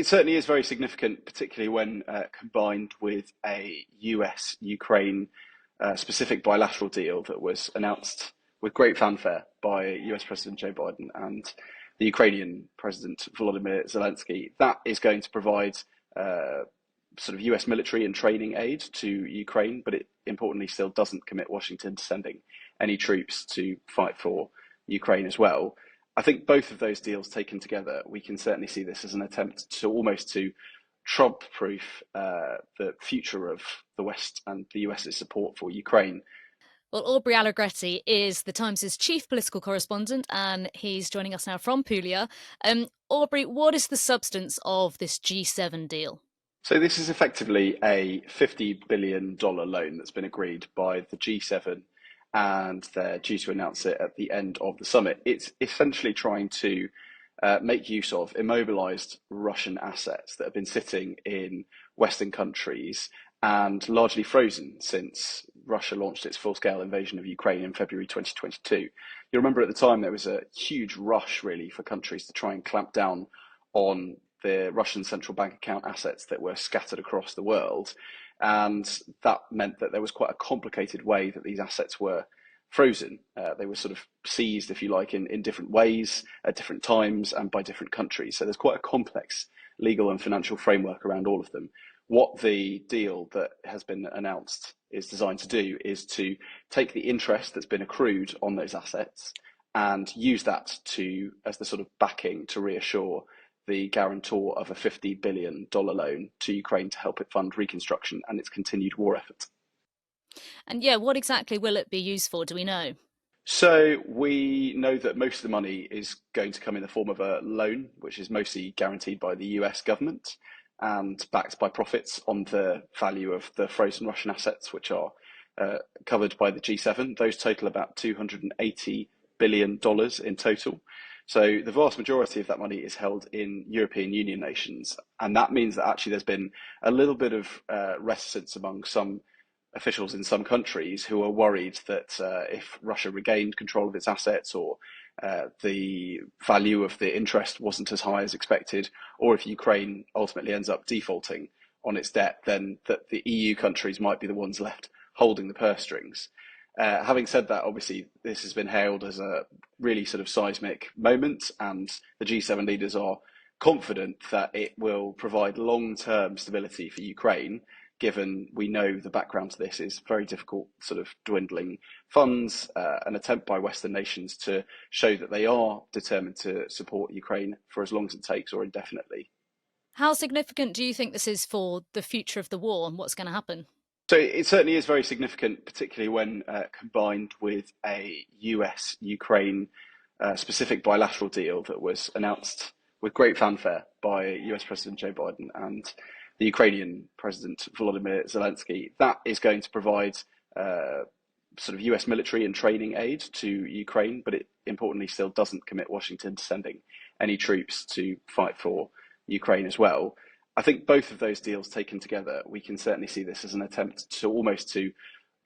it certainly is very significant, particularly when combined with a US-Ukraine specific bilateral deal that was announced with great fanfare by US President Joe Biden and the Ukrainian President Volodymyr Zelensky. That is going to provide sort of US military and training aid to Ukraine, but it importantly still doesn't commit Washington to sending any troops to fight for Ukraine as well. I think both of those deals taken together, we can certainly see this as an attempt to almost to Trump-proof the future of the West and the US's support for Ukraine. Well, Aubrey Allegretti is the Times' chief political correspondent, and he's joining us now from Puglia. Aubrey, what is the substance of this G7 deal? So this is effectively a $50 billion loan that's been agreed by the G7, and they're due to announce it at the end of the summit. It's essentially trying to make use of immobilized Russian assets that have been sitting in Western countries and largely frozen since Russia launched its full-scale invasion of Ukraine in February 2022. You remember at the time there was a huge rush really for countries to try and clamp down on the Russian central bank account assets that were scattered across the world. And that meant that there was quite a complicated way that these assets were frozen. They were sort of seized, if you like, in different ways at different times and by different countries. So there's quite a complex legal and financial framework around all of them. What the deal that has been announced is designed to do is to take the interest that's been accrued on those assets and use that as the sort of backing to reassure the guarantor of a $50 billion loan to Ukraine to help it fund reconstruction and its continued war effort. And yeah, what exactly will it be used for? Do we know? So we know that most of the money is going to come in the form of a loan, which is mostly guaranteed by the US government and backed by profits on the value of the frozen Russian assets, which are covered by the G7. Those total about $280 billion in total. So the vast majority of that money is held in European Union nations. And that means that actually there's been a little bit of reticence among some officials in some countries who are worried that if Russia regained control of its assets or the value of the interest wasn't as high as expected, or if Ukraine ultimately ends up defaulting on its debt, then that the EU countries might be the ones left holding the purse strings. Having said that, obviously, this has been hailed as a really sort of seismic moment, and the G7 leaders are confident that it will provide long-term stability for Ukraine, given we know the background to this is very difficult, sort of dwindling funds, an attempt by Western nations to show that they are determined to support Ukraine for as long as it takes or indefinitely. How significant do you think this is for the future of the war and what's going to happen? So it certainly is very significant, particularly when combined with a US-Ukraine specific bilateral deal that was announced with great fanfare by US President Joe Biden and the Ukrainian President Volodymyr Zelensky. That is going to provide sort of US military and training aid to Ukraine, but it importantly still doesn't commit Washington to sending any troops to fight for Ukraine as well. I think both of those deals taken together, we can certainly see this as an attempt to almost to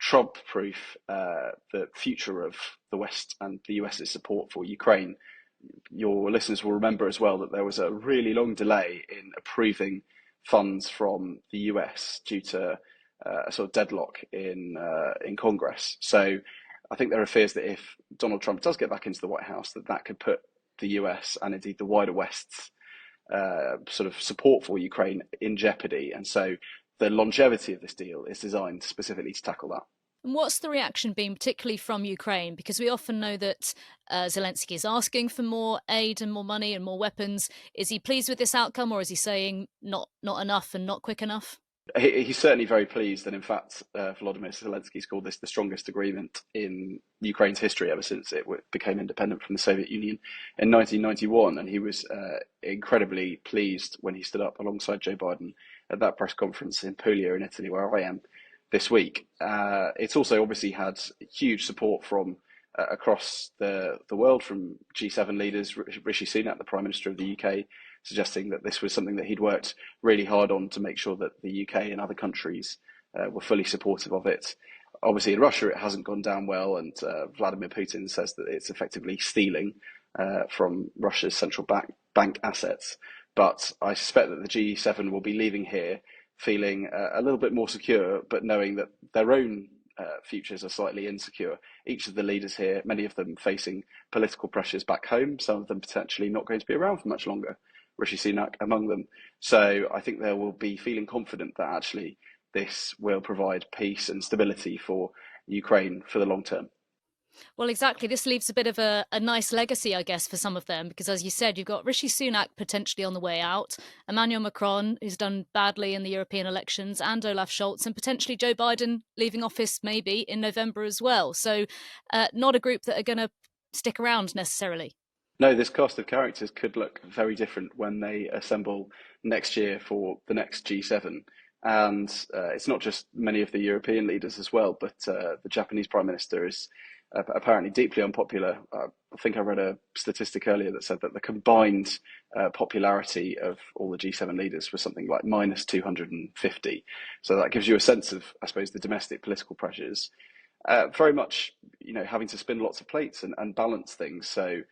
Trump-proof the future of the West and the US's support for Ukraine. Your listeners will remember as well that there was a really long delay in approving funds from the US due to a sort of deadlock in Congress. So I think there are fears that if Donald Trump does get back into the White House, that could put the US and indeed the wider West's sort of support for Ukraine in jeopardy. And so the longevity of this deal is designed specifically to tackle that. And what's the reaction been, particularly from Ukraine? Because we often know that Zelensky is asking for more aid and more money and more weapons. Is he pleased with this outcome, or is he saying not enough and not quick enough? He's certainly very pleased, and in fact, Volodymyr Zelensky's called this the strongest agreement in Ukraine's history ever since it became independent from the Soviet Union in 1991. And he was incredibly pleased when he stood up alongside Joe Biden at that press conference in Puglia in Italy, where I am this week. It's also obviously had huge support from across the world, from G7 leaders, Rishi Sunak, the Prime Minister of the UK, suggesting that this was something that he'd worked really hard on to make sure that the UK and other countries were fully supportive of it. Obviously, in Russia, it hasn't gone down well, and Vladimir Putin says that it's effectively stealing from Russia's central bank assets. But I suspect that the G7 will be leaving here feeling a little bit more secure, but knowing that their own futures are slightly insecure. Each of the leaders here, many of them facing political pressures back home, some of them potentially not going to be around for much longer, Rishi Sunak among them. So I think they will be feeling confident that actually this will provide peace and stability for Ukraine for the long term. Well, exactly. This leaves a bit of a nice legacy, I guess, for some of them, because as you said, you've got Rishi Sunak potentially on the way out, Emmanuel Macron, who's done badly in the European elections, and Olaf Scholz, and potentially Joe Biden leaving office maybe in November as well. So, not a group that are going to stick around necessarily. No, this cast of characters could look very different when they assemble next year for the next G7. And it's not just many of the European leaders as well, but the Japanese Prime Minister is apparently deeply unpopular. I think I read a statistic earlier that said that the combined popularity of all the G7 leaders was something like minus 250. So that gives you a sense of, I suppose, the domestic political pressures. Very much, having to spin lots of plates and balance things. So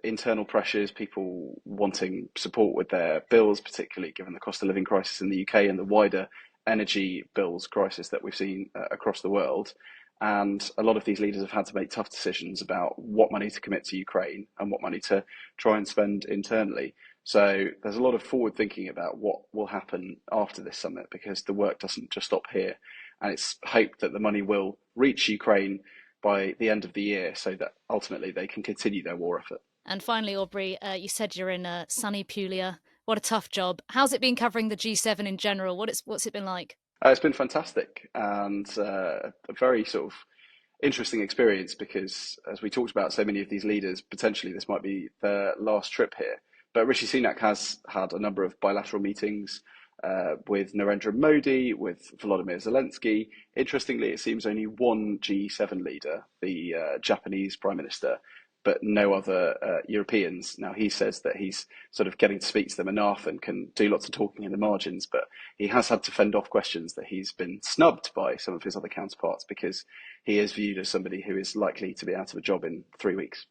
internal pressures, people wanting support with their bills, particularly given the cost of living crisis in the UK and the wider energy bills crisis that we've seen across the world. And a lot of these leaders have had to make tough decisions about what money to commit to Ukraine and what money to try and spend internally. So there's a lot of forward thinking about what will happen after this summit, because the work doesn't just stop here. And it's hoped that the money will reach Ukraine by the end of the year so that ultimately they can continue their war effort. And finally, Aubrey, you said you're in sunny Puglia. What a tough job. How's it been covering the G7 in general? What's it been like? It's been fantastic and a very sort of interesting experience because, as we talked about, so many of these leaders, potentially this might be their last trip here. But Rishi Sunak has had a number of bilateral meetings with Narendra Modi, with Volodymyr Zelensky. Interestingly, it seems only one G7 leader, the Japanese Prime Minister, but no other Europeans. Now, he says that he's sort of getting to speak to them enough and can do lots of talking in the margins, but he has had to fend off questions that he's been snubbed by some of his other counterparts because he is viewed as somebody who is likely to be out of a job in 3 weeks.